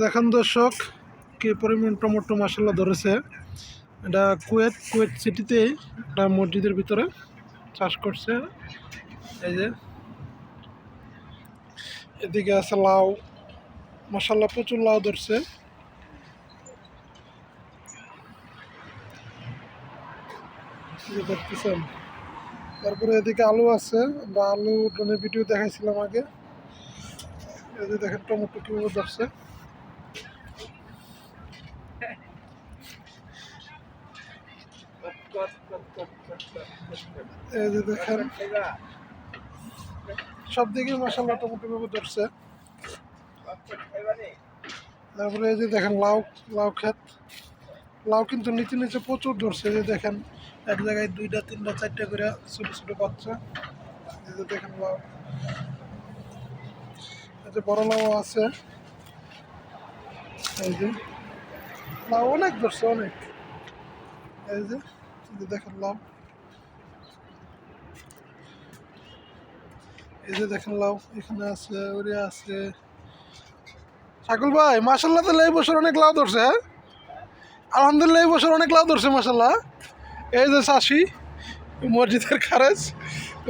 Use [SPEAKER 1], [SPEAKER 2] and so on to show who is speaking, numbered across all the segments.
[SPEAKER 1] দেখেন দর্শক কি পরিমাণ টমেটো মাশাআল্লাহ ধরেছে। এটা কুয়েত সিটিতেই একটা মসজিদের ভিতরে চাষ করছে। এই যে এদিকে আছে লাউ, মাশাআল্লাহ প্রচুর লাউ ধরছে। দেখতেছেন, তারপরে এদিকে আলু আছে, আমরা আলু ড্রোনের ভিডিও দেখাইছিলাম আগে। এই যে দেখেন টমেটো কিভাবে ধরছে। এই যে দেখেন সব দিকে মাশাআল্লাহ টমেটো কিভাবে ধরছে। তারপরে এই যে দেখেন লাউ ক্ষেত, লাউ কিন্তু নিচে নিচে প্রচুর ধরছে। এই যে দেখেন এক জায়গায় 2টা 3টা 4টা করে ছোট ছোট বাচ্চা। এই যে দেখেন লাউ, এই যে বড় লাউ আছে। এই যে লাউ অনেক ধরছে, অনেক। এই যে দেখেন লাউ, এই যে দেখেন লাউ এখানে আছে, ওরে আছে। শাকুল ভাই মাশাআল্লাহ তাহলে এই বছর অনেক লাউ ধরছে। হ্যাঁ আলহামদুলিল্লাহ এই বছর অনেক লাউ ধরছে মাশাআল্লাহ। এই যে চাষি মসজিদের খারেজ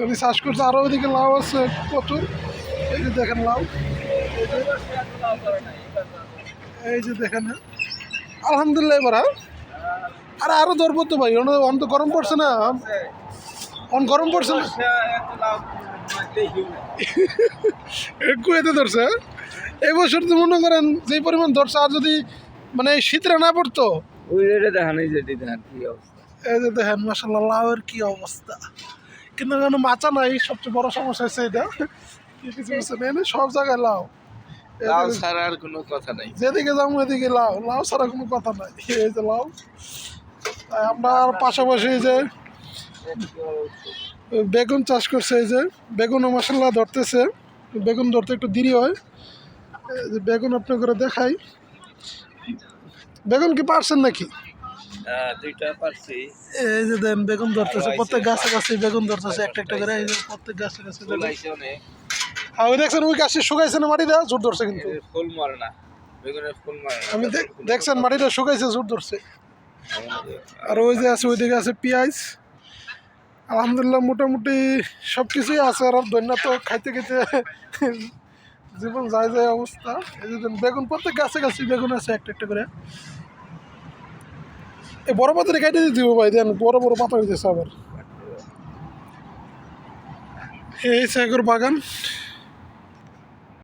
[SPEAKER 1] উনি চাষ করছে, আরো ওইদিকে লাউ আছে প্রচুর। এই যে দেখেন লাউ, এই যে দেখেন। আলহামদুলিল্লাহ এবার আরে আরো ধরবো তো ভাই, অন তো গরম পড়ছে না, অন গরম পড়ছে না। কুয়েতে ধরছে এই বছর তো মনে করেন যে পরিমাণ ধরছে, আর যদি মানে শীতটা না পড়তো। এই যে দেখেন মাশাআল্লাহ লাউয়ের কি অবস্থা, কিন্তু কোনো মাচা নাই। সবচেয়ে বড় সমস্যা হচ্ছে এটা, কিছু নেই, সব জায়গায় লাউ।
[SPEAKER 2] লাউ ছাড়া আর কোনো কথা নাই,
[SPEAKER 1] যেদিকে যাবো এদিকে লাউ, লাউ ছাড়া কোনো কথা নাই। এই যে লাউ, আমরা পাশাপাশি যে বেগুন চাষ করছে। এই যে বেগুনও মাশাআল্লাহ ধরতেছে, বেগুন ধরতে একটু দেরি হয়। এই যে বেগুন আপনাকে দেখাই, বেগুন কি পারছেন নাকি?
[SPEAKER 2] দুইটা পারছি।
[SPEAKER 1] এই যে দেন বেগুন ধরতেছে, প্রত্যেক গাছে গাছে বেগুন ধরতেছে একটা একটা করে। এই যে প্রত্যেক গাছে গাছে ওই দেখছেন ওই গাছে শুকাইছে না, মাটিটা জোর ধরছে, কিন্তু
[SPEAKER 2] ফুল মারে না, বেগুনের ফুল মারে।
[SPEAKER 1] আমি দেখছেন মাটিটা শুকাইছে, জোর ধরছে। আর ওই যে আছে ওইদিকে আছে পেঁয়াজ। আলহামদুলিল্লাহ মোটামুটি সব কিছুই আছে। আর দৈন্য তো খাইতে খাইতে জীবন যায় যায় অবস্থা। এই যে বেগুন প্রত্যেক গাছে গাছে বেগুন আছে একটা একটা করে। এই বড় পাতারে কেটে দিয়ে দিব ভাই, দেন বড় বড় পাতা হইতেছে আবার। এই সাগর বাগান।